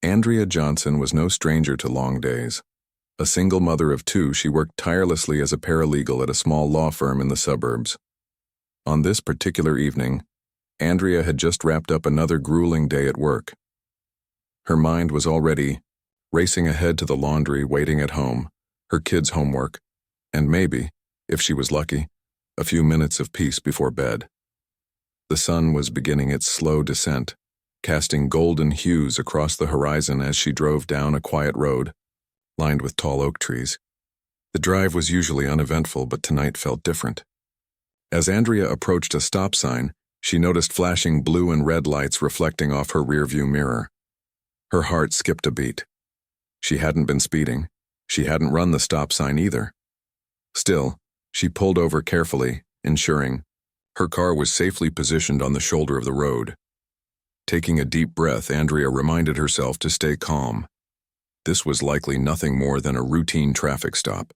Andrea Johnson was no stranger to long days. A single mother of two, she worked tirelessly as a paralegal at a small law firm in the suburbs. On this particular evening, Andrea had just wrapped up another grueling day at work. Her mind was already racing ahead to the laundry waiting at home, her kids' homework, and maybe, if she was lucky, a few minutes of peace before bed. The sun was beginning its slow descent, casting golden hues across the horizon as she drove down a quiet road, lined with tall oak trees. The drive was usually uneventful, but tonight felt different. As Andrea approached a stop sign, she noticed flashing blue and red lights reflecting off her rearview mirror. Her heart skipped a beat. She hadn't been speeding. She hadn't run the stop sign either. Still, she pulled over carefully, ensuring her car was safely positioned on the shoulder of the road. Taking a deep breath, Andrea reminded herself to stay calm. This was likely nothing more than a routine traffic stop.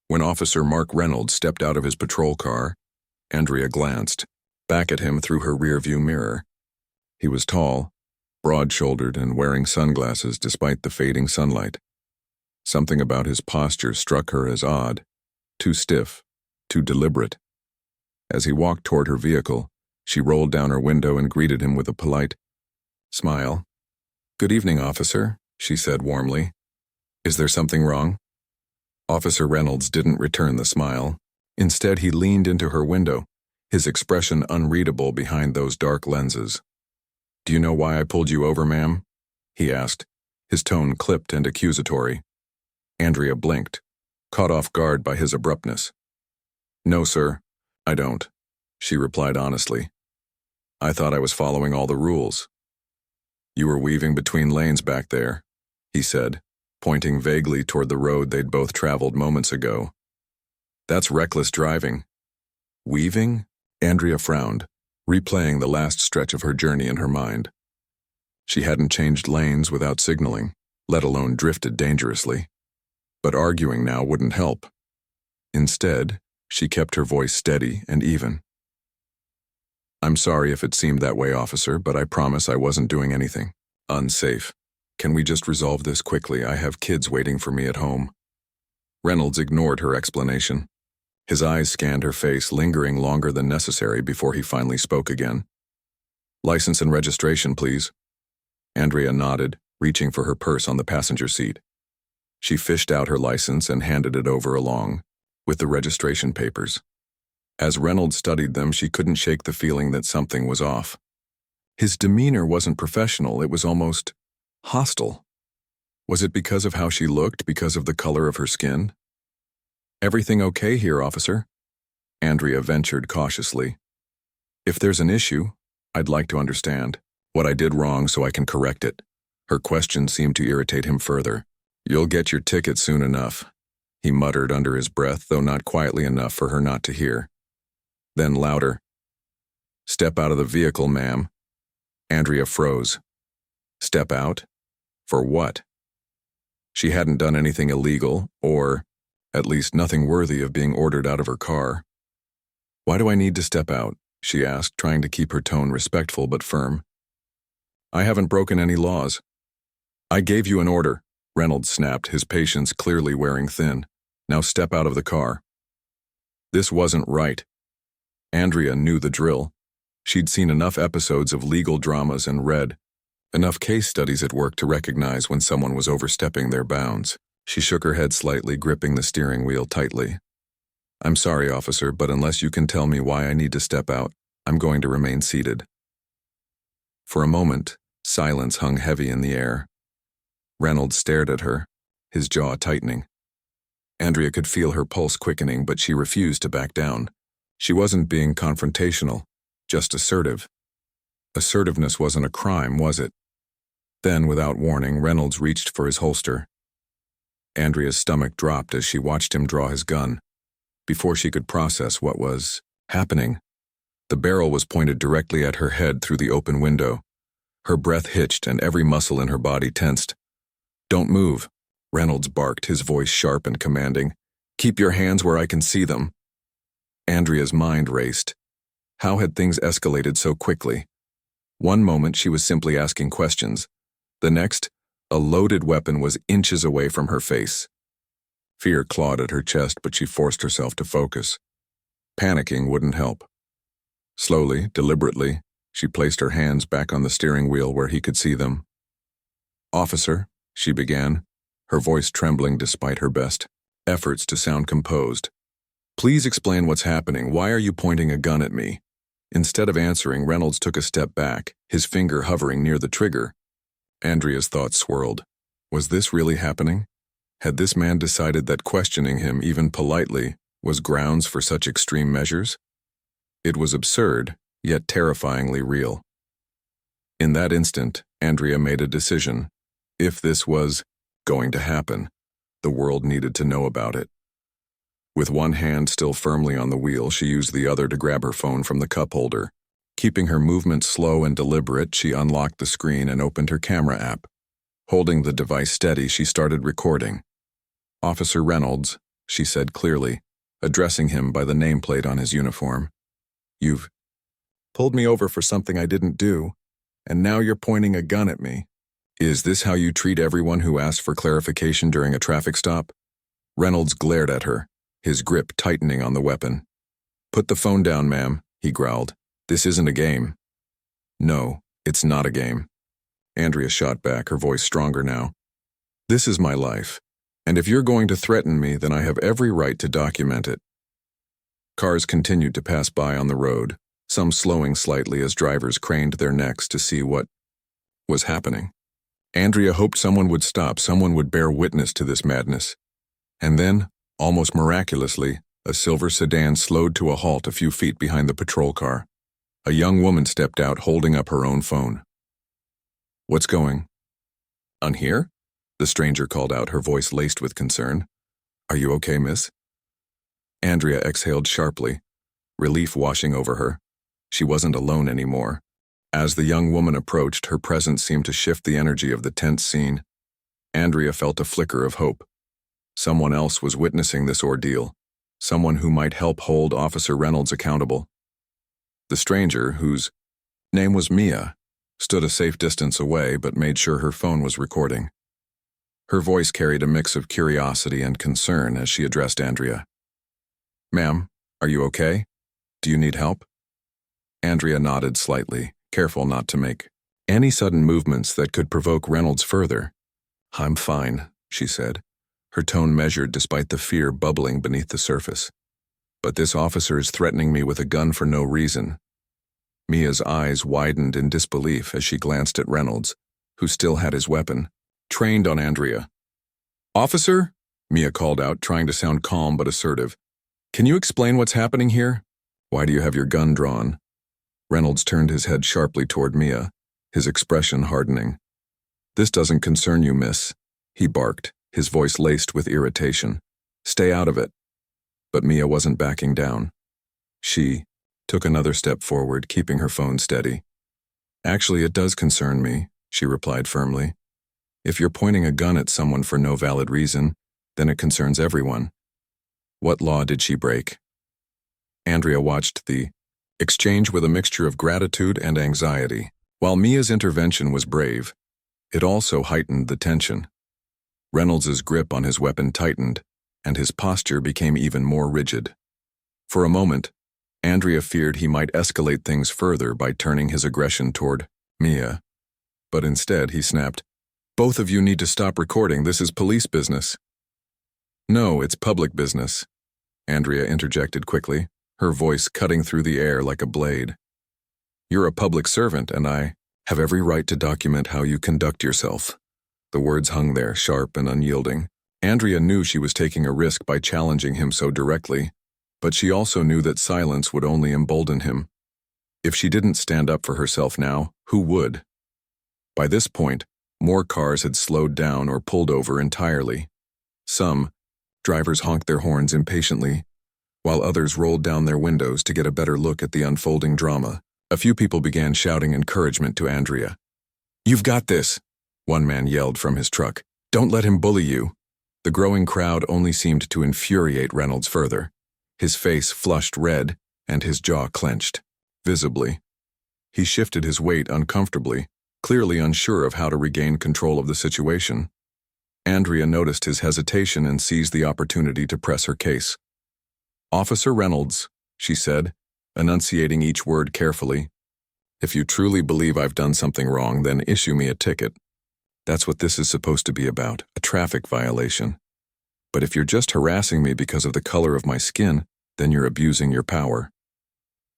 When Officer Mark Reynolds stepped out of his patrol car, Andrea glanced back at him through her rearview mirror. He was tall, broad-shouldered, and wearing sunglasses despite the fading sunlight. Something about his posture struck her as odd, too stiff, too deliberate. As he walked toward her vehicle, she rolled down her window and greeted him with a polite smile. "Good evening, officer," she said warmly. "Is there something wrong?" Officer Reynolds didn't return the smile. Instead, he leaned into her window, his expression unreadable behind those dark lenses. "Do you know why I pulled you over, ma'am?" he asked, his tone clipped and accusatory. Andrea blinked, caught off guard by his abruptness. "No, sir, I don't," she replied honestly. "I thought I was following all the rules." "You were weaving between lanes back there," he said, pointing vaguely toward the road they'd both traveled moments ago. "That's reckless driving." "Weaving?" Andrea frowned, replaying the last stretch of her journey in her mind. She hadn't changed lanes without signaling, let alone drifted dangerously. But arguing now wouldn't help. Instead, she kept her voice steady and even. "I'm sorry if it seemed that way, officer, but I promise I wasn't doing anything unsafe. Can we just resolve this quickly? I have kids waiting for me at home." Reynolds ignored her explanation. His eyes scanned her face, lingering longer than necessary before he finally spoke again. "License and registration, please." Andrea nodded, reaching for her purse on the passenger seat. She fished out her license and handed it over along with the registration papers. As Reynolds studied them, she couldn't shake the feeling that something was off. His demeanor wasn't professional, it was almost hostile. Was it because of how she looked, because of the color of her skin? "Everything okay here, officer?" Andrea ventured cautiously. "If there's an issue, I'd like to understand what I did wrong so I can correct it." Her question seemed to irritate him further. "You'll get your ticket soon enough," he muttered under his breath, though not quietly enough for her not to hear. Then louder, "Step out of the vehicle, ma'am." Andrea froze. Step out? For what? She hadn't done anything illegal, or at least nothing worthy of being ordered out of her car. "Why do I need to step out?" she asked, trying to keep her tone respectful but firm. "I haven't broken any laws." "I gave you an order," Reynolds snapped, his patience clearly wearing thin. "Now step out of the car." This wasn't right. Andrea knew the drill. She'd seen enough episodes of legal dramas and read enough case studies at work to recognize when someone was overstepping their bounds. She shook her head slightly, gripping the steering wheel tightly. "I'm sorry, officer, but unless you can tell me why I need to step out, I'm going to remain seated." For a moment, silence hung heavy in the air. Reynolds stared at her, his jaw tightening. Andrea could feel her pulse quickening, but she refused to back down. She wasn't being confrontational, just assertive. Assertiveness wasn't a crime, was it? Then, without warning, Reynolds reached for his holster. Andrea's stomach dropped as she watched him draw his gun. Before she could process what was happening, the barrel was pointed directly at her head through the open window. Her breath hitched and every muscle in her body tensed. "Don't move," Reynolds barked, his voice sharp and commanding. "Keep your hands where I can see them." Andrea's mind raced. How had things escalated so quickly? One moment she was simply asking questions. The next, a loaded weapon was inches away from her face. Fear clawed at her chest, but she forced herself to focus. Panicking wouldn't help. Slowly, deliberately, she placed her hands back on the steering wheel where he could see them. "Officer," she began, her voice trembling despite her best efforts to sound composed. "Please explain what's happening. Why are you pointing a gun at me?" Instead of answering, Reynolds took a step back, his finger hovering near the trigger. Andrea's thoughts swirled. Was this really happening? Had this man decided that questioning him, even politely, was grounds for such extreme measures? It was absurd, yet terrifyingly real. In that instant, Andrea made a decision. If this was going to happen, the world needed to know about it. With one hand still firmly on the wheel, she used the other to grab her phone from the cup holder. Keeping her movements slow and deliberate, she unlocked the screen and opened her camera app. Holding the device steady, she started recording. "Officer Reynolds," she said clearly, addressing him by the nameplate on his uniform. "You've pulled me over for something I didn't do, and now you're pointing a gun at me. Is this how you treat everyone who asks for clarification during a traffic stop?" Reynolds glared at her, his grip tightening on the weapon. "Put the phone down, ma'am," he growled. "This isn't a game." "No, it's not a game." Andrea shot back, her voice stronger now. "This is my life, and if you're going to threaten me, then I have every right to document it." Cars continued to pass by on the road, some slowing slightly as drivers craned their necks to see what was happening. Andrea hoped someone would stop, someone would bear witness to this madness. And then, almost miraculously, a silver sedan slowed to a halt a few feet behind the patrol car. A young woman stepped out holding up her own phone. "What's going on here?" the stranger called out, her voice laced with concern. "Are you okay, miss?" Andrea exhaled sharply, relief washing over her. She wasn't alone anymore. As the young woman approached, her presence seemed to shift the energy of the tense scene. Andrea felt a flicker of hope. Someone else was witnessing this ordeal, someone who might help hold Officer Reynolds accountable. The stranger, whose name was Mia, stood a safe distance away but made sure her phone was recording. Her voice carried a mix of curiosity and concern as she addressed Andrea. "Ma'am, are you okay? Do you need help?" Andrea nodded slightly, careful not to make any sudden movements that could provoke Reynolds further. "I'm fine," she said, her tone measured despite the fear bubbling beneath the surface. "But this officer is threatening me with a gun for no reason." Mia's eyes widened in disbelief as she glanced at Reynolds, who still had his weapon, trained on Andrea. "Officer," Mia called out, trying to sound calm but assertive, "can you explain what's happening here? Why do you have your gun drawn?" Reynolds turned his head sharply toward Mia, his expression hardening. "This doesn't concern you, miss," he barked, his voice laced with irritation. "Stay out of it." But Mia wasn't backing down. She took another step forward, keeping her phone steady. "Actually, it does concern me," she replied firmly. "If you're pointing a gun at someone for no valid reason, then it concerns everyone." What law did she break? Andrea watched the exchange with a mixture of gratitude and anxiety. While Mia's intervention was brave, it also heightened the tension. Reynolds's grip on his weapon tightened, and his posture became even more rigid. For a moment, Andrea feared he might escalate things further by turning his aggression toward Mia. But instead, he snapped, "Both of you need to stop recording. This is police business." "No, it's public business," Andrea interjected quickly, her voice cutting through the air like a blade. "You're a public servant, and I have every right to document how you conduct yourself." The words hung there, sharp and unyielding. Andrea knew she was taking a risk by challenging him so directly, but she also knew that silence would only embolden him. If she didn't stand up for herself now, who would? By this point, more cars had slowed down or pulled over entirely. Some drivers honked their horns impatiently, while others rolled down their windows to get a better look at the unfolding drama. A few people began shouting encouragement to Andrea. "You've got this," one man yelled from his truck. "Don't let him bully you." The growing crowd only seemed to infuriate Reynolds further. His face flushed red, and his jaw clenched, visibly. He shifted his weight uncomfortably, clearly unsure of how to regain control of the situation. Andrea noticed his hesitation and seized the opportunity to press her case. "Officer Reynolds," she said, enunciating each word carefully, "if you truly believe I've done something wrong, then issue me a ticket. That's what this is supposed to be about, a traffic violation. But if you're just harassing me because of the color of my skin, then you're abusing your power."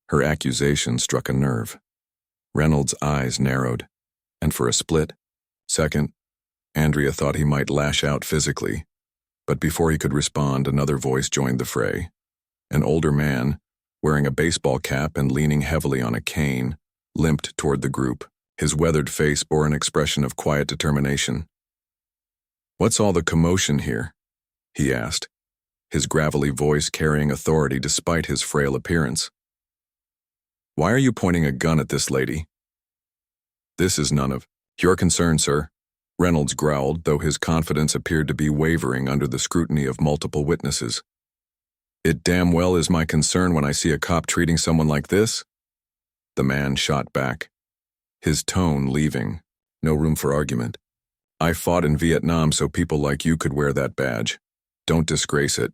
Her accusation struck a nerve. Reynolds' eyes narrowed, and for a split second, Andrea thought he might lash out physically. But before he could respond, another voice joined the fray. An older man, wearing a baseball cap and leaning heavily on a cane, limped toward the group. His weathered face bore an expression of quiet determination. "What's all the commotion here?" he asked, his gravelly voice carrying authority despite his frail appearance. "Why are you pointing a gun at this lady?" "This is none of your concern, sir," Reynolds growled, though his confidence appeared to be wavering under the scrutiny of multiple witnesses. "It damn well is my concern when I see a cop treating someone like this," the man shot back, his tone leaving no room for argument. "I fought in Vietnam so people like you could wear that badge. Don't disgrace it."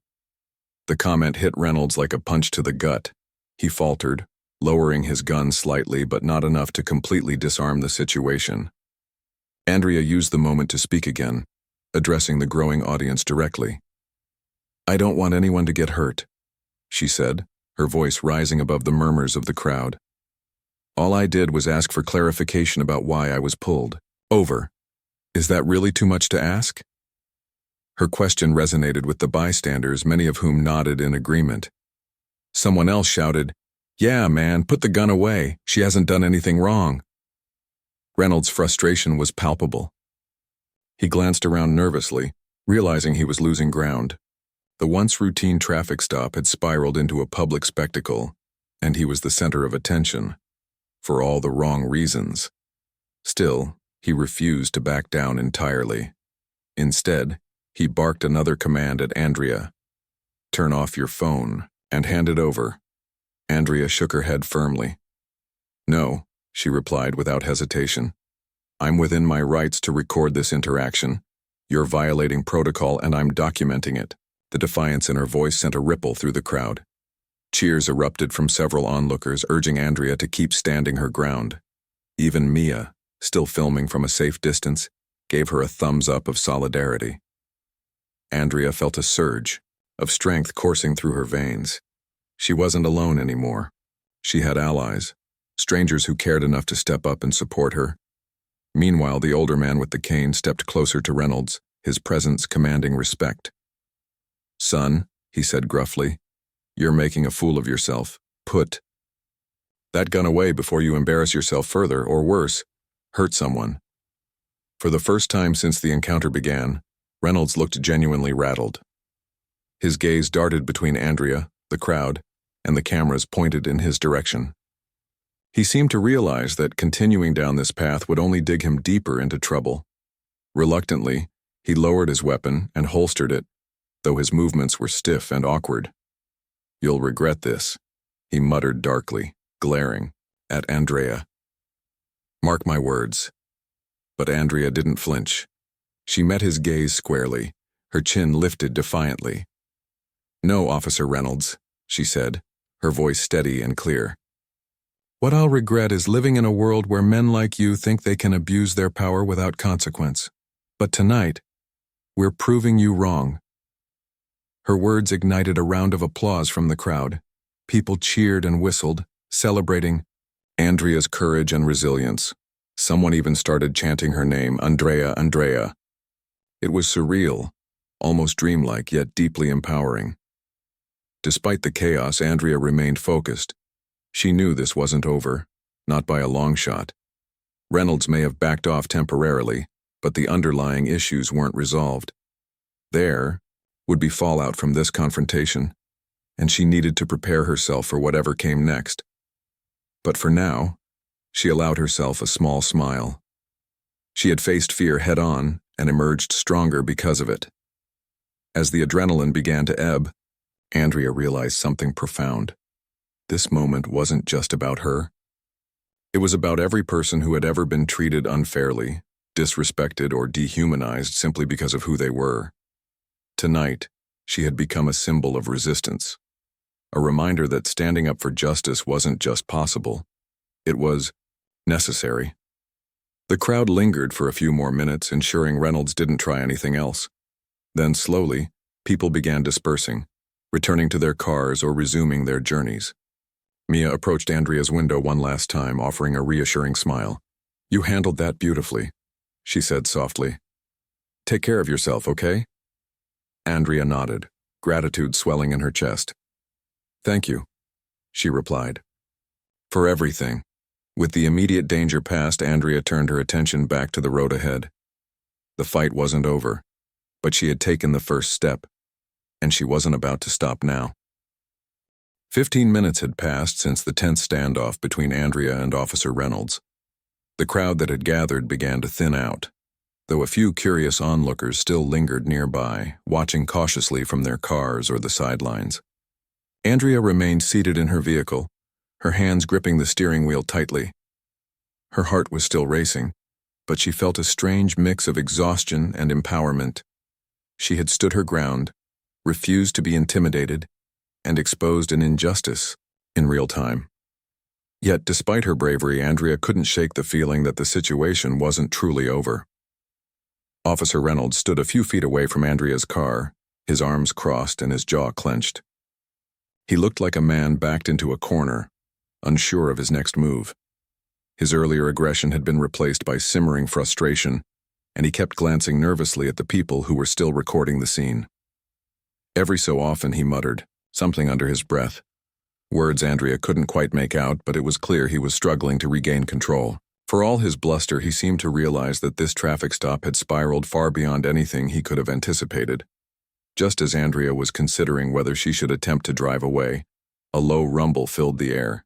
The comment hit Reynolds like a punch to the gut. He faltered, lowering his gun slightly but not enough to completely disarm the situation. Andrea used the moment to speak again, addressing the growing audience directly. "I don't want anyone to get hurt," she said, her voice rising above the murmurs of the crowd. "All I did was ask for clarification about why I was pulled over. Is that really too much to ask?" Her question resonated with the bystanders, many of whom nodded in agreement. Someone else shouted, "Yeah, man, put the gun away. She hasn't done anything wrong." Reynolds' frustration was palpable. He glanced around nervously, realizing he was losing ground. The once routine traffic stop had spiraled into a public spectacle, and he was the center of attention, for all the wrong reasons. Still, he refused to back down entirely. Instead, he barked another command at Andrea. "Turn off your phone and hand it over." Andrea shook her head firmly. "No," she replied without hesitation. "I'm within my rights to record this interaction. You're violating protocol and I'm documenting it." The defiance in her voice sent a ripple through the crowd. Cheers erupted from several onlookers, urging Andrea to keep standing her ground. Even Mia, still filming from a safe distance, gave her a thumbs up of solidarity. Andrea felt a surge of strength coursing through her veins. She wasn't alone anymore. She had allies, strangers who cared enough to step up and support her. Meanwhile, the older man with the cane stepped closer to Reynolds, his presence commanding respect. "Son," he said gruffly, "you're making a fool of yourself. Put that gun away before you embarrass yourself further, or worse, hurt someone." For the first time since the encounter began, Reynolds looked genuinely rattled. His gaze darted between Andrea, the crowd, and the cameras pointed in his direction. He seemed to realize that continuing down this path would only dig him deeper into trouble. Reluctantly, he lowered his weapon and holstered it, though his movements were stiff and awkward. "You'll regret this," he muttered darkly, glaring at Andrea. "Mark my words." But Andrea didn't flinch. She met his gaze squarely, her chin lifted defiantly. "No, Officer Reynolds," she said, her voice steady and clear. "What I'll regret is living in a world where men like you think they can abuse their power without consequence. But tonight, we're proving you wrong." Her words ignited a round of applause from the crowd. People cheered and whistled, celebrating Andrea's courage and resilience. Someone even started chanting her name, Andrea, Andrea. It was surreal, almost dreamlike, yet deeply empowering. Despite the chaos, Andrea remained focused. She knew this wasn't over, not by a long shot. Reynolds may have backed off temporarily, but the underlying issues weren't resolved. There would be fallout from this confrontation, and she needed to prepare herself for whatever came next. But for now, she allowed herself a small smile. She had faced fear head-on and emerged stronger because of it. As the adrenaline began to ebb, Andrea realized something profound. This moment wasn't just about her. It was about every person who had ever been treated unfairly, disrespected, or dehumanized simply because of who they were. Tonight, she had become a symbol of resistance, a reminder that standing up for justice wasn't just possible, it was necessary. The crowd lingered for a few more minutes, ensuring Reynolds didn't try anything else. Then slowly, people began dispersing, returning to their cars or resuming their journeys. Mia approached Andrea's window one last time, offering a reassuring smile. "You handled that beautifully," she said softly. "Take care of yourself, okay?" Andrea nodded, gratitude swelling in her chest. "Thank you," she replied. "For everything." With the immediate danger past, Andrea turned her attention back to the road ahead. The fight wasn't over, but she had taken the first step, and she wasn't about to stop now. 15 minutes had passed since the tense standoff between Andrea and Officer Reynolds. The crowd that had gathered began to thin out, though a few curious onlookers still lingered nearby, watching cautiously from their cars or the sidelines. Andrea remained seated in her vehicle, her hands gripping the steering wheel tightly. Her heart was still racing, but she felt a strange mix of exhaustion and empowerment. She had stood her ground, refused to be intimidated, and exposed an injustice in real time. Yet, despite her bravery, Andrea couldn't shake the feeling that the situation wasn't truly over. Officer Reynolds stood a few feet away from Andrea's car, his arms crossed and his jaw clenched. He looked like a man backed into a corner, unsure of his next move. His earlier aggression had been replaced by simmering frustration, and he kept glancing nervously at the people who were still recording the scene. Every so often he muttered, something under his breath. Words Andrea couldn't quite make out, but it was clear he was struggling to regain control. For all his bluster, he seemed to realize that this traffic stop had spiraled far beyond anything he could have anticipated. Just as Andrea was considering whether she should attempt to drive away, a low rumble filled the air.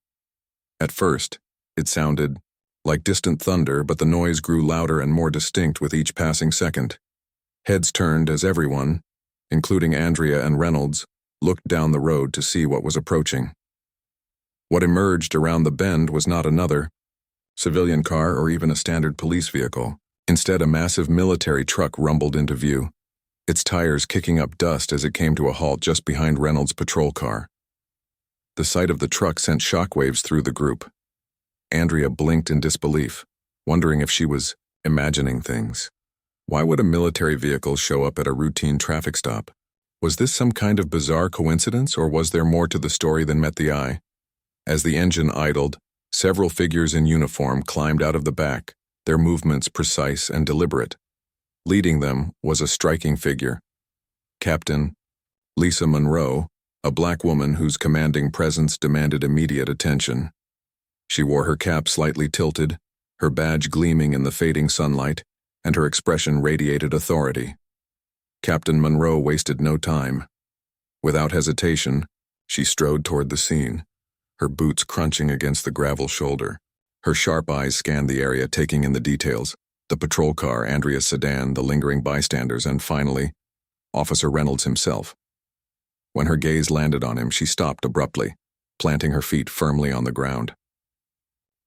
At first, it sounded like distant thunder, but the noise grew louder and more distinct with each passing second. Heads turned as everyone, including Andrea and Reynolds, looked down the road to see what was approaching. What emerged around the bend was not another civilian car or even a standard police vehicle. Instead, a massive military truck rumbled into view, its tires kicking up dust as it came to a halt just behind Reynolds' patrol car. The sight of the truck sent shockwaves through the group. Andrea blinked in disbelief, wondering if she was imagining things. Why would a military vehicle show up at a routine traffic stop? Was this some kind of bizarre coincidence, or was there more to the story than met the eye? As the engine idled, several figures in uniform climbed out of the back, their movements precise and deliberate. Leading them was a striking figure, Captain Lisa Monroe, a black woman whose commanding presence demanded immediate attention. She wore her cap slightly tilted, her badge gleaming in the fading sunlight, and her expression radiated authority. Captain Monroe wasted no time. Without hesitation, she strode toward the scene, her boots crunching against the gravel shoulder. Her sharp eyes scanned the area, taking in the details: the patrol car, Andrea's sedan, the lingering bystanders, and finally, Officer Reynolds himself. When her gaze landed on him, she stopped abruptly, planting her feet firmly on the ground.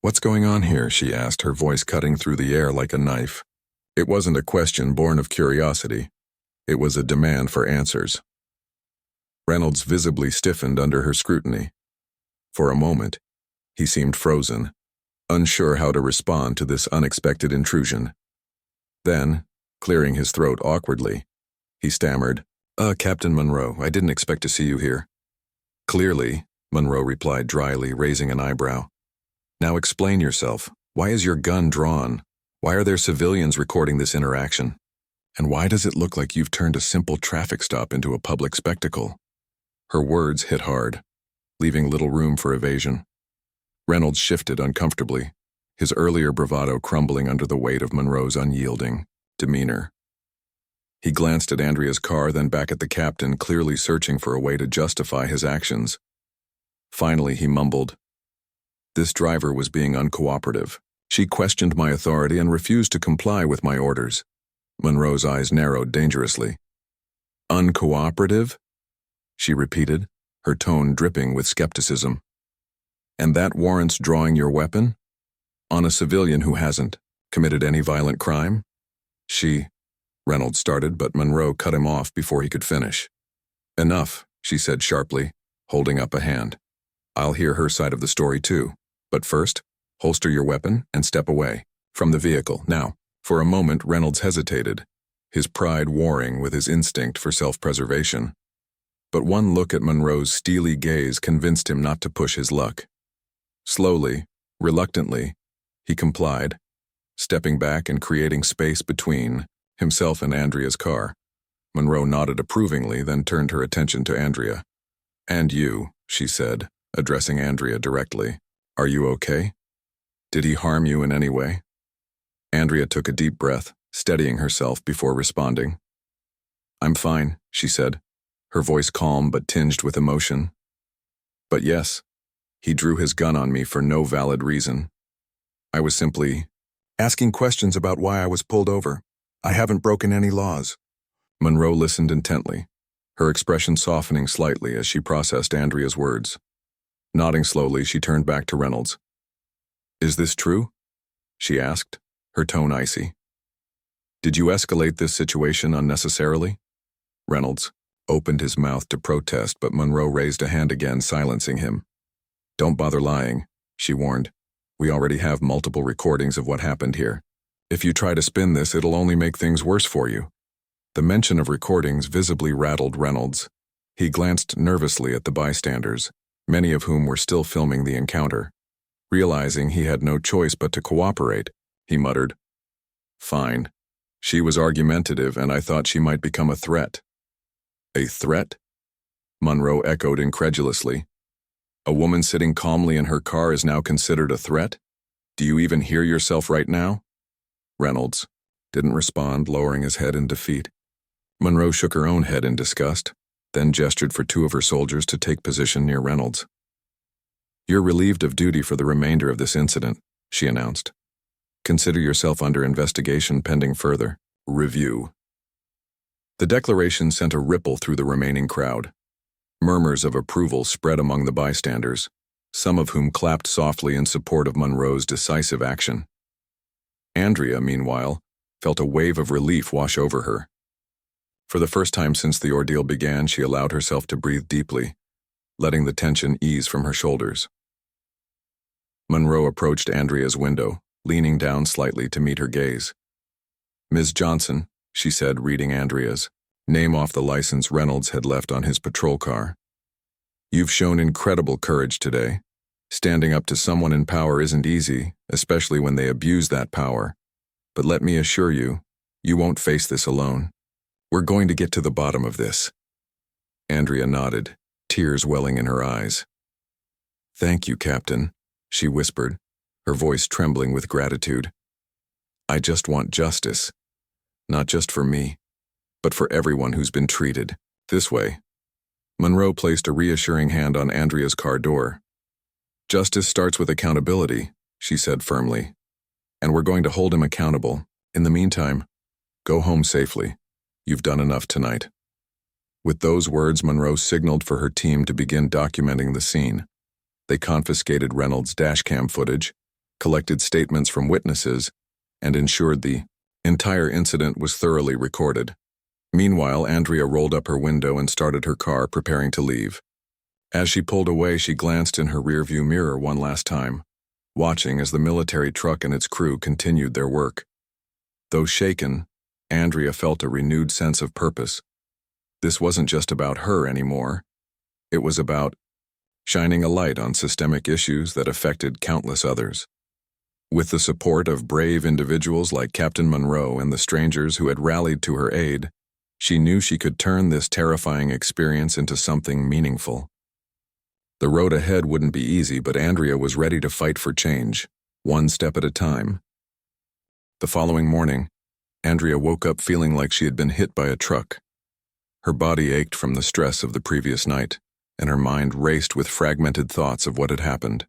"What's going on here?" she asked, her voice cutting through the air like a knife. It wasn't a question born of curiosity. It was a demand for answers. Reynolds visibly stiffened under her scrutiny. For a moment, he seemed frozen, unsure how to respond to this unexpected intrusion. Then, clearing his throat awkwardly, he stammered, "Captain Monroe, I didn't expect to see you here." "Clearly," Monroe replied dryly, raising an eyebrow. "Now explain yourself. Why is your gun drawn? Why are there civilians recording this interaction? And why does it look like you've turned a simple traffic stop into a public spectacle?" Her words hit hard, leaving little room for evasion. Reynolds shifted uncomfortably, his earlier bravado crumbling under the weight of Monroe's unyielding demeanor. He glanced at Andrea's car, then back at the captain, clearly searching for a way to justify his actions. Finally, he mumbled, "This driver was being uncooperative. She questioned my authority and refused to comply with my orders." Monroe's eyes narrowed dangerously. "Uncooperative?" she repeated, her tone dripping with skepticism. "And that warrants drawing your weapon?" On a civilian who hasn't committed any violent crime? Reynolds started, but Monroe cut him off before he could finish. Enough, she said sharply, holding up a hand. I'll hear her side of the story too. But first, holster your weapon and step away from the vehicle. Now, for a moment, Reynolds hesitated, his pride warring with his instinct for self-preservation. But one look at Monroe's steely gaze convinced him not to push his luck. Slowly, reluctantly, he complied, stepping back and creating space between himself and Andrea's car. Monroe nodded approvingly, then turned her attention to Andrea. "And you," she said, addressing Andrea directly. "Are you okay? Did he harm you in any way?" Andrea took a deep breath, steadying herself before responding. "I'm fine," she said, her voice calm but tinged with emotion. "But yes, he drew his gun on me for no valid reason. I was simply asking questions about why I was pulled over. I haven't broken any laws." Monroe listened intently, her expression softening slightly as she processed Andrea's words. Nodding slowly, she turned back to Reynolds. "Is this true?" she asked, her tone icy. "Did you escalate this situation unnecessarily?" Reynolds opened his mouth to protest, but Monroe raised a hand again, silencing him. "Don't bother lying," she warned. "We already have multiple recordings of what happened here. If you try to spin this, it'll only make things worse for you." The mention of recordings visibly rattled Reynolds. He glanced nervously at the bystanders, many of whom were still filming the encounter. Realizing he had no choice but to cooperate, he muttered, "Fine. She was argumentative, and I thought she might become a threat." "A threat?" Monroe echoed incredulously. "A woman sitting calmly in her car is now considered a threat? Do you even hear yourself right now?" Reynolds didn't respond, lowering his head in defeat. Monroe shook her own head in disgust, then gestured for two of her soldiers to take position near Reynolds. "You're relieved of duty for the remainder of this incident," she announced. "Consider yourself under investigation pending further review." The declaration sent a ripple through the remaining crowd. Murmurs of approval spread among the bystanders, some of whom clapped softly in support of Monroe's decisive action. Andrea, meanwhile, felt a wave of relief wash over her. For the first time since the ordeal began, she allowed herself to breathe deeply, letting the tension ease from her shoulders. Monroe approached Andrea's window, leaning down slightly to meet her gaze. "Ms. Johnson," she said, reading Andrea's name off the license Reynolds had left on his patrol car. "You've shown incredible courage today. Standing up to someone in power isn't easy, especially when they abuse that power. But let me assure you, you won't face this alone. We're going to get to the bottom of this." Andrea nodded, tears welling in her eyes. "Thank you, Captain," she whispered, her voice trembling with gratitude. "I just want justice. Not just for me, but for everyone who's been treated this way." Monroe placed a reassuring hand on Andrea's car door. "Justice starts with accountability," she said firmly. "And we're going to hold him accountable. In the meantime, go home safely. You've done enough tonight." With those words, Monroe signaled for her team to begin documenting the scene. They confiscated Reynolds' dashcam footage, collected statements from witnesses, and ensured the entire incident was thoroughly recorded. Meanwhile, Andrea rolled up her window and started her car, preparing to leave. As she pulled away, she glanced in her rearview mirror one last time, watching as the military truck and its crew continued their work. Though shaken, Andrea felt a renewed sense of purpose. This wasn't just about her anymore. It was about shining a light on systemic issues that affected countless others. With the support of brave individuals like Captain Monroe and the strangers who had rallied to her aid, she knew she could turn this terrifying experience into something meaningful. The road ahead wouldn't be easy, but Andrea was ready to fight for change, one step at a time. The following morning, Andrea woke up feeling like she had been hit by a truck. Her body ached from the stress of the previous night, and her mind raced with fragmented thoughts of what had happened.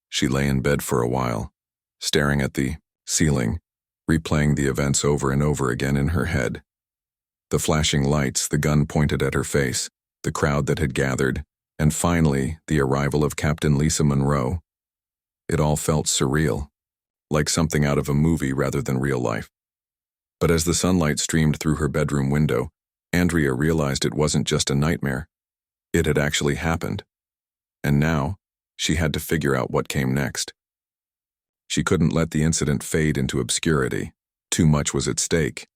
She lay in bed for a while, staring at the ceiling, replaying the events over and over again in her head. The flashing lights, the gun pointed at her face, the crowd that had gathered, and finally, the arrival of Captain Lisa Monroe. It all felt surreal. like something out of a movie rather than real life. But as the sunlight streamed through her bedroom window, Andrea realized it wasn't just a nightmare. It had actually happened. And now, she had to figure out what came next. She couldn't let the incident fade into obscurity. Too much was at stake.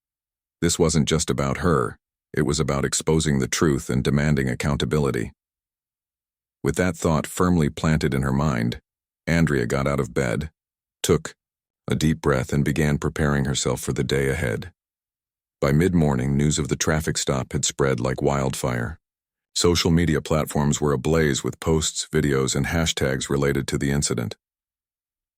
This wasn't just about her. It was about exposing the truth and demanding accountability. With that thought firmly planted in her mind, Andrea got out of bed, took a deep breath, and began preparing herself for the day ahead. By mid-morning, news of the traffic stop had spread like wildfire. Social media platforms were ablaze with posts, videos, and hashtags related to the incident.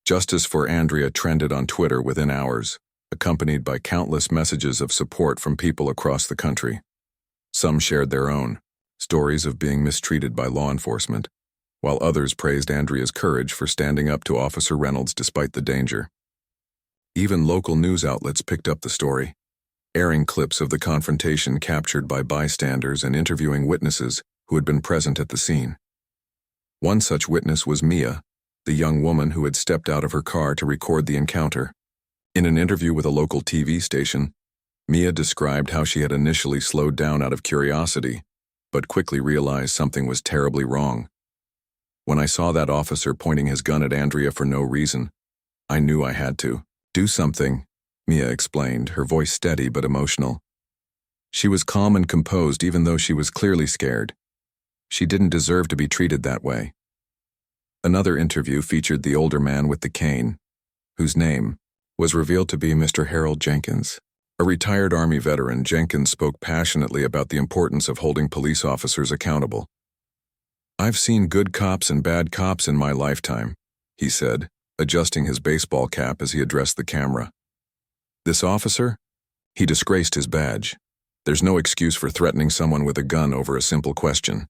Justice for Andrea trended on Twitter within hours, accompanied by countless messages of support from people across the country. Some shared their own stories of being mistreated by law enforcement, while others praised Andrea's courage for standing up to Officer Reynolds despite the danger. Even local news outlets picked up the story, airing clips of the confrontation captured by bystanders and interviewing witnesses who had been present at the scene. One such witness was Mia, the young woman who had stepped out of her car to record the encounter. In an interview with a local TV station, Mia described how she had initially slowed down out of curiosity, but quickly realized something was terribly wrong. "When I saw that officer pointing his gun at Andrea for no reason, I knew I had to do something," Mia explained, her voice steady but emotional. She was calm and composed even though she was clearly scared. She didn't deserve to be treated that way. Another interview featured the older man with the cane, whose name was revealed to be Mr. Harold Jenkins. A retired Army veteran, Jenkins spoke passionately about the importance of holding police officers accountable. "I've seen good cops and bad cops in my lifetime," he said, adjusting his baseball cap as he addressed the camera. "This officer? He disgraced his badge. There's no excuse for threatening someone with a gun over a simple question.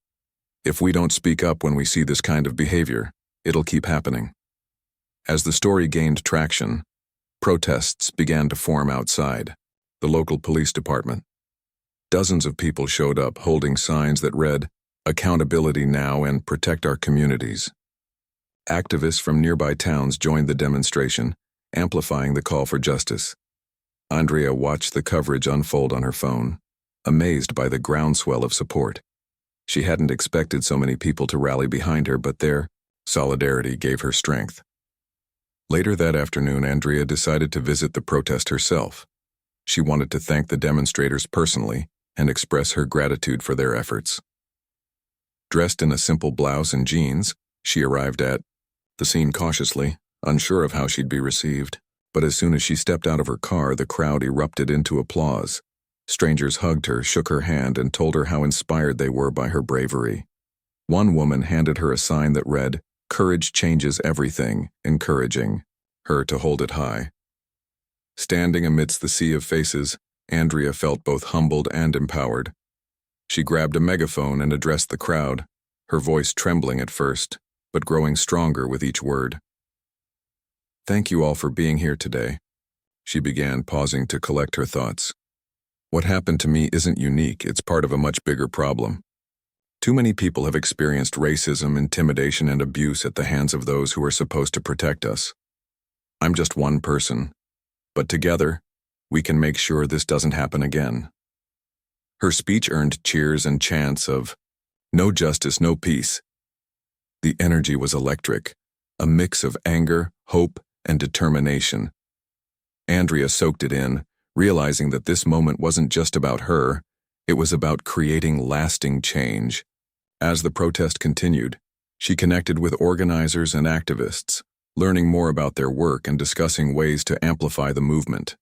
If we don't speak up when we see this kind of behavior, it'll keep happening." As the story gained traction, protests began to form outside the local police department. Dozens of people showed up holding signs that read, "Accountability now" and "Protect our communities." Activists from nearby towns joined the demonstration, amplifying the call for justice. Andrea watched the coverage unfold on her phone, amazed by the groundswell of support. She hadn't expected so many people to rally behind her, but their solidarity gave her strength. Later that afternoon, Andrea decided to visit the protest herself. She wanted to thank the demonstrators personally and express her gratitude for their efforts. Dressed in a simple blouse and jeans, she arrived at the scene cautiously, unsure of how she'd be received. But as soon as she stepped out of her car, the crowd erupted into applause. Strangers hugged her, shook her hand, and told her how inspired they were by her bravery. One woman handed her a sign that read, "Courage changes everything," encouraging her to hold it high. Standing amidst the sea of faces, Andrea felt both humbled and empowered. She grabbed a megaphone and addressed the crowd, her voice trembling at first, but growing stronger with each word. "Thank you all for being here today," she began, pausing to collect her thoughts. "What happened to me isn't unique, it's part of a much bigger problem. Too many people have experienced racism, intimidation, and abuse at the hands of those who are supposed to protect us. I'm just one person, but together, we can make sure this doesn't happen again." Her speech earned cheers and chants of, "No justice, no peace." The energy was electric, a mix of anger, hope, and determination. Andrea soaked it in, realizing that this moment wasn't just about her, it was about creating lasting change. As the protest continued, she connected with organizers and activists, learning more about their work and discussing ways to amplify the movement.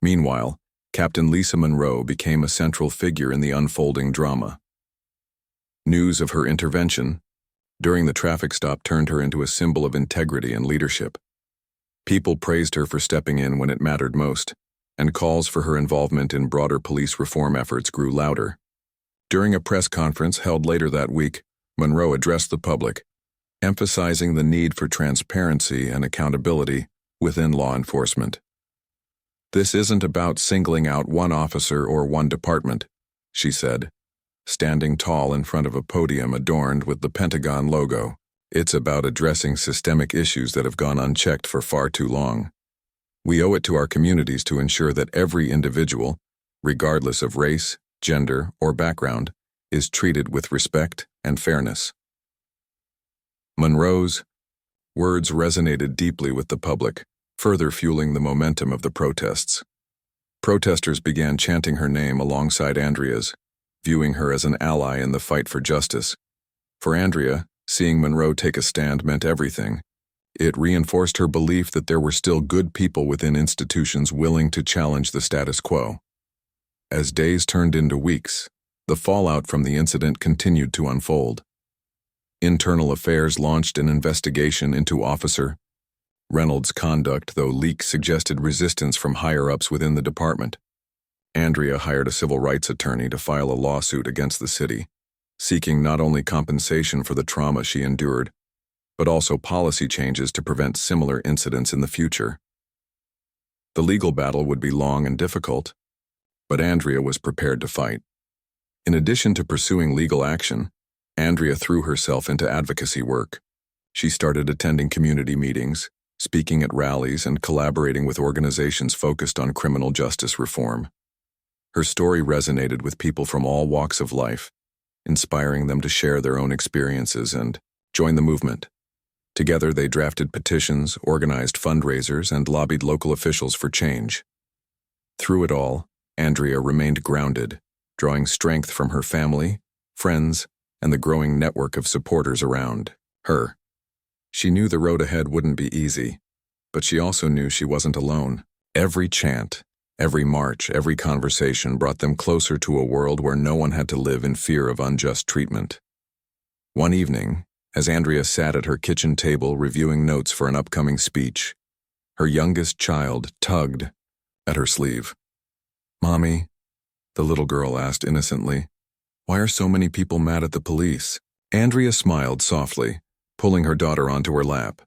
Meanwhile, Captain Lisa Monroe became a central figure in the unfolding drama. News of her intervention during the traffic stop turned her into a symbol of integrity and leadership. People praised her for stepping in when it mattered most, and calls for her involvement in broader police reform efforts grew louder. During a press conference held later that week, Monroe addressed the public, emphasizing the need for transparency and accountability within law enforcement. "This isn't about singling out one officer or one department," she said, standing tall in front of a podium adorned with the Pentagon logo. It's about addressing systemic issues that have gone unchecked for far too long. We owe it to our communities to ensure that every individual, regardless of race, gender, or background, is treated with respect and fairness. Monroe's words resonated deeply with the public, further fueling the momentum of the protests. Protesters began chanting her name alongside Andrea's, viewing her as an ally in the fight for justice. For Andrea, seeing Monroe take a stand meant everything. It reinforced her belief that there were still good people within institutions willing to challenge the status quo. As days turned into weeks, the fallout from the incident continued to unfold. Internal Affairs launched an investigation into Officer Reynolds' conduct, though leaks suggested resistance from higher-ups within the department. Andrea hired a civil rights attorney to file a lawsuit against the city, seeking not only compensation for the trauma she endured, but also policy changes to prevent similar incidents in the future. The legal battle would be long and difficult, but Andrea was prepared to fight. In addition to pursuing legal action, Andrea threw herself into advocacy work. She started attending community meetings, speaking at rallies, and collaborating with organizations focused on criminal justice reform. Her story resonated with people from all walks of life, inspiring them to share their own experiences and join the movement. Together, they drafted petitions, organized fundraisers, and lobbied local officials for change. Through it all, Andrea remained grounded, drawing strength from her family, friends, and the growing network of supporters around her. She knew the road ahead wouldn't be easy, but she also knew she wasn't alone. Every chant, every march, every conversation brought them closer to a world where no one had to live in fear of unjust treatment. One evening, as Andrea sat at her kitchen table reviewing notes for an upcoming speech, her youngest child tugged at her sleeve. "Mommy," the little girl asked innocently, "why are so many people mad at the police?" Andrea smiled softly, pulling her daughter onto her lap.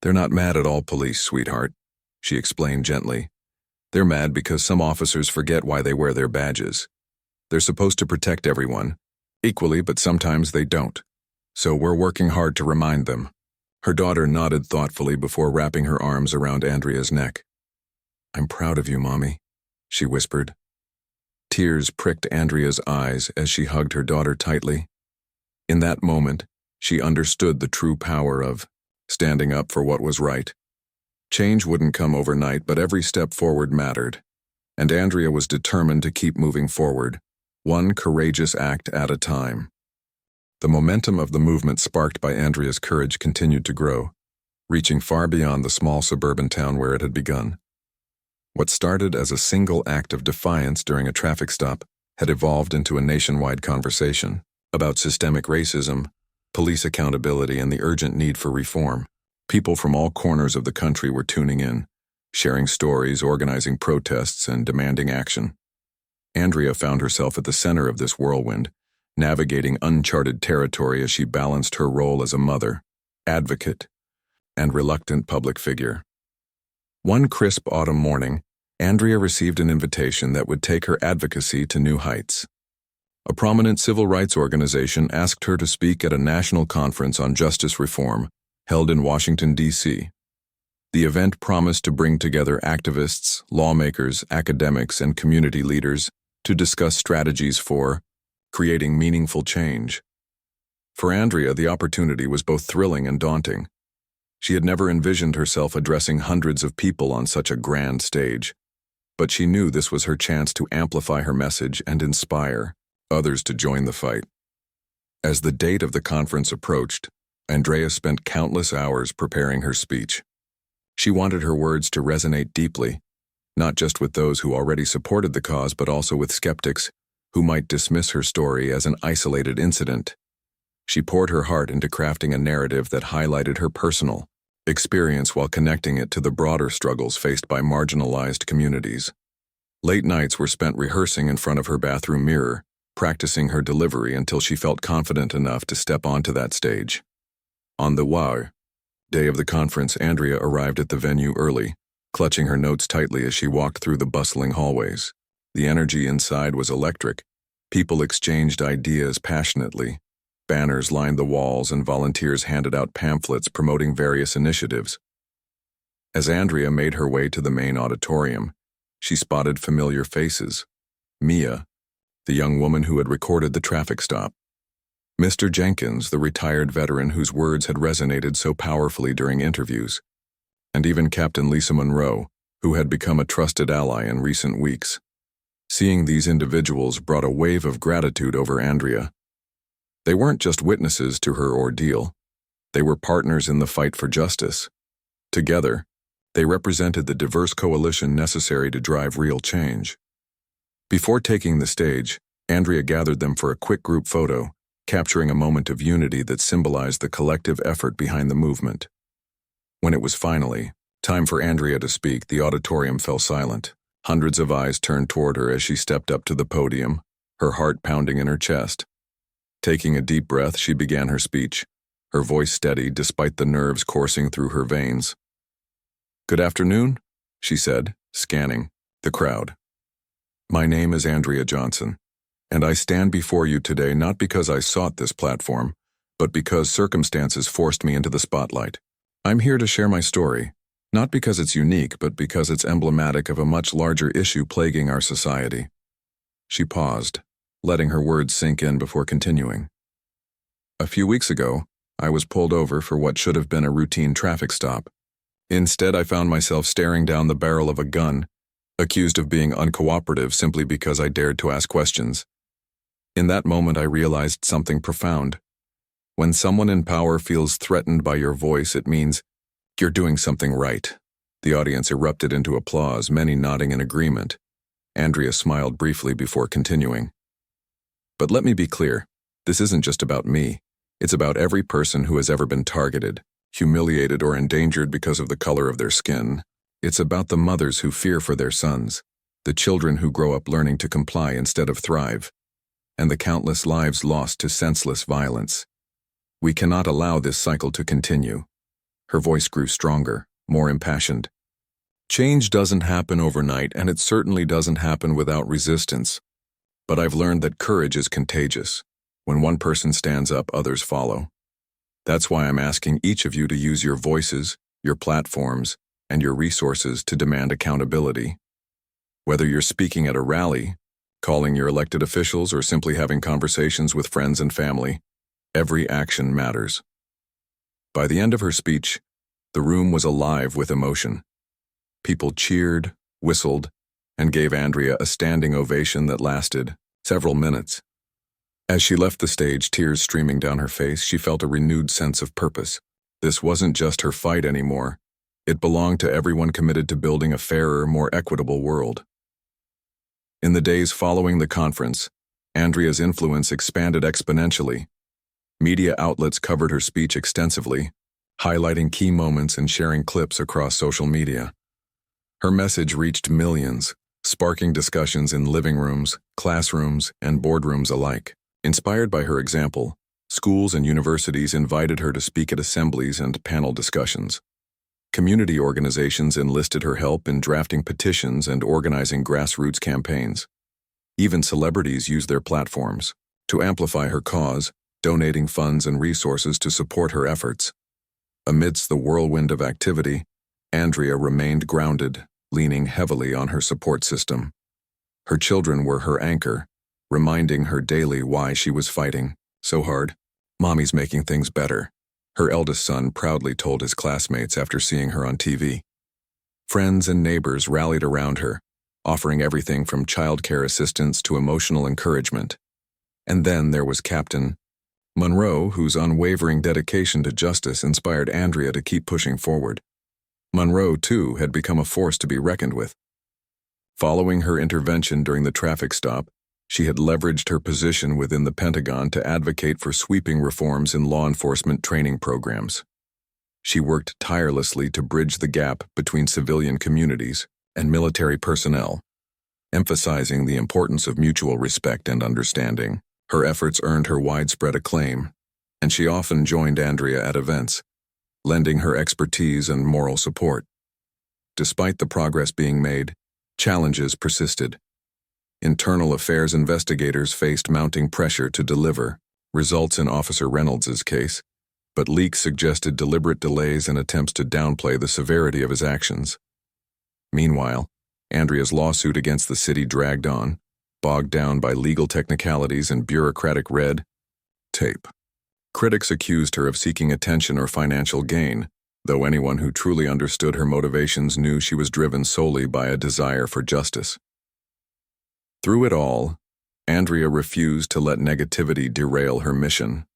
"They're not mad at all police, sweetheart," she explained gently. "They're mad because some officers forget why they wear their badges. They're supposed to protect everyone, equally, but sometimes they don't. So we're working hard to remind them." Her daughter nodded thoughtfully before wrapping her arms around Andrea's neck. "I'm proud of you, Mommy," she whispered. Tears pricked Andrea's eyes as she hugged her daughter tightly. In that moment, she understood the true power of standing up for what was right. Change wouldn't come overnight, but every step forward mattered, and Andrea was determined to keep moving forward, one courageous act at a time. The momentum of the movement sparked by Andrea's courage continued to grow, reaching far beyond the small suburban town where it had begun. What started as a single act of defiance during a traffic stop had evolved into a nationwide conversation about systemic racism, police accountability, and the urgent need for reform. People from all corners of the country were tuning in, sharing stories, organizing protests, and demanding action. Andrea found herself at the center of this whirlwind, navigating uncharted territory as she balanced her role as a mother, advocate, and reluctant public figure. One crisp autumn morning, Andrea received an invitation that would take her advocacy to new heights. A prominent civil rights organization asked her to speak at a national conference on justice reform held in Washington, D.C. The event promised to bring together activists, lawmakers, academics, and community leaders to discuss strategies for creating meaningful change. For Andrea, the opportunity was both thrilling and daunting. She had never envisioned herself addressing hundreds of people on such a grand stage, but she knew this was her chance to amplify her message and inspire others to join the fight. As the date of the conference approached, Andrea spent countless hours preparing her speech. She wanted her words to resonate deeply, not just with those who already supported the cause, but also with skeptics who might dismiss her story as an isolated incident. She poured her heart into crafting a narrative that highlighted her personal experience while connecting it to the broader struggles faced by marginalized communities. Late nights were spent rehearsing in front of her bathroom mirror, practicing her delivery until she felt confident enough to step onto that stage. On the day of the conference, Andrea arrived at the venue early, clutching her notes tightly as she walked through the bustling hallways. The energy inside was electric. People exchanged ideas passionately, Banners lined the walls and volunteers handed out pamphlets promoting various initiatives. As Andrea made her way to the main auditorium, she spotted familiar faces. Mia, the young woman who had recorded the traffic stop. Mr. Jenkins, the retired veteran whose words had resonated so powerfully during interviews. And even Captain Lisa Monroe, who had become a trusted ally in recent weeks. Seeing these individuals brought a wave of gratitude over Andrea. They weren't just witnesses to her ordeal. They were partners in the fight for justice. Together, they represented the diverse coalition necessary to drive real change. Before taking the stage, Andrea gathered them for a quick group photo, capturing a moment of unity that symbolized the collective effort behind the movement. When it was finally time for Andrea to speak, the auditorium fell silent. Hundreds of eyes turned toward her as she stepped up to the podium, her heart pounding in her chest. Taking a deep breath, she began her speech, her voice steady despite the nerves coursing through her veins. "Good afternoon," she said, scanning the crowd. "My name is Andrea Johnson, and I stand before you today not because I sought this platform, but because circumstances forced me into the spotlight. I'm here to share my story, not because it's unique, but because it's emblematic of a much larger issue plaguing our society." She paused, letting her words sink in before continuing. "A few weeks ago, I was pulled over for what should have been a routine traffic stop. Instead, I found myself staring down the barrel of a gun, accused of being uncooperative simply because I dared to ask questions. In that moment, I realized something profound. When someone in power feels threatened by your voice, it means you're doing something right." The audience erupted into applause, many nodding in agreement. Andrea smiled briefly before continuing. "But let me be clear, this isn't just about me. It's about every person who has ever been targeted, humiliated, or endangered because of the color of their skin. It's about the mothers who fear for their sons, the children who grow up learning to comply instead of thrive, and the countless lives lost to senseless violence. We cannot allow this cycle to continue." Her voice grew stronger, more impassioned. "Change doesn't happen overnight, and it certainly doesn't happen without resistance. But I've learned that courage is contagious. When one person stands up, others follow. That's why I'm asking each of you to use your voices, your platforms, and your resources to demand accountability. Whether you're speaking at a rally, calling your elected officials, or simply having conversations with friends and family, every action matters." By the end of her speech, the room was alive with emotion. People cheered, whistled, and gave Andrea a standing ovation that lasted several minutes. As she left the stage, tears streaming down her face, she felt a renewed sense of purpose. This wasn't just her fight anymore. It belonged to everyone committed to building a fairer, more equitable world. In the days following the conference, Andrea's influence expanded exponentially. Media outlets covered her speech extensively, highlighting key moments and sharing clips across social media. Her message reached millions, sparking discussions in living rooms, classrooms, and boardrooms alike. Inspired by her example, schools and universities invited her to speak at assemblies and panel discussions. Community organizations enlisted her help in drafting petitions and organizing grassroots campaigns. Even celebrities used their platforms to amplify her cause, donating funds and resources to support her efforts. Amidst the whirlwind of activity, Andrea remained grounded, leaning heavily on her support system. Her children were her anchor, reminding her daily why she was fighting so hard. "Mommy's making things better," her eldest son proudly told his classmates after seeing her on TV. Friends and neighbors rallied around her, offering everything from childcare assistance to emotional encouragement. And then there was Captain Monroe, whose unwavering dedication to justice inspired Andrea to keep pushing forward. Monroe, too, had become a force to be reckoned with. Following her intervention during the traffic stop, she had leveraged her position within the Pentagon to advocate for sweeping reforms in law enforcement training programs. She worked tirelessly to bridge the gap between civilian communities and military personnel, emphasizing the importance of mutual respect and understanding. Her efforts earned her widespread acclaim, and she often joined Andrea at events, lending her expertise and moral support. Despite the progress being made, challenges persisted. Internal affairs investigators faced mounting pressure to deliver, results in Officer Reynolds's case, but leaks suggested deliberate delays and attempts to downplay the severity of his actions. Meanwhile, Andrea's lawsuit against the city dragged on, bogged down by legal technicalities and bureaucratic red tape. Critics accused her of seeking attention or financial gain, though anyone who truly understood her motivations knew she was driven solely by a desire for justice. Through it all, Andrea refused to let negativity derail her mission.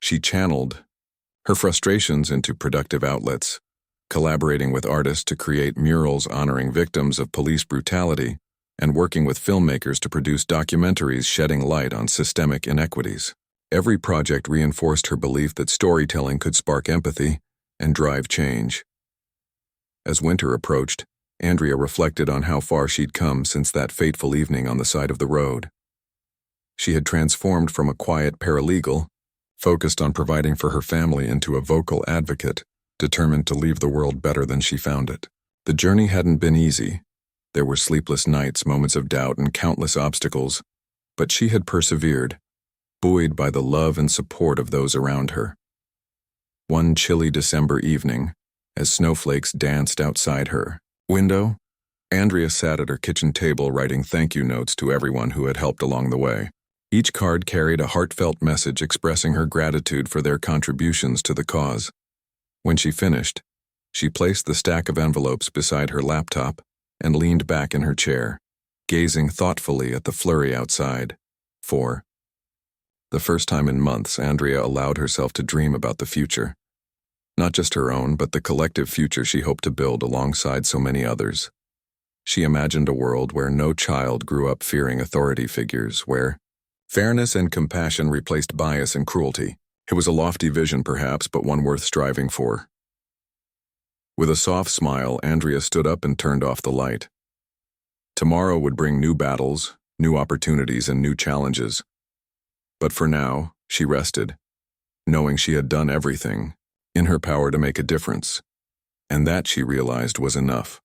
She channeled her frustrations into productive outlets, collaborating with artists to create murals honoring victims of police brutality, and working with filmmakers to produce documentaries shedding light on systemic inequities. Every project reinforced her belief that storytelling could spark empathy and drive change. As winter approached, Andrea reflected on how far she'd come since that fateful evening on the side of the road. She had transformed from a quiet paralegal, focused on providing for her family, into a vocal advocate, determined to leave the world better than she found it. The journey hadn't been easy. There were sleepless nights, moments of doubt, and countless obstacles, but she had persevered, buoyed by the love and support of those around her. One chilly December evening, as snowflakes danced outside her window, Andrea sat at her kitchen table writing thank you notes to everyone who had helped along the way. Each card carried a heartfelt message expressing her gratitude for their contributions to the cause. When she finished, she placed the stack of envelopes beside her laptop and leaned back in her chair, gazing thoughtfully at the flurry outside. For the first time in months, Andrea allowed herself to dream about the future. Not just her own, but the collective future she hoped to build alongside so many others. She imagined a world where no child grew up fearing authority figures, where fairness and compassion replaced bias and cruelty. It was a lofty vision, perhaps, but one worth striving for. With a soft smile, Andrea stood up and turned off the light. Tomorrow would bring new battles, new opportunities, and new challenges. But for now, she rested, knowing she had done everything in her power to make a difference, and that, she realized, was enough.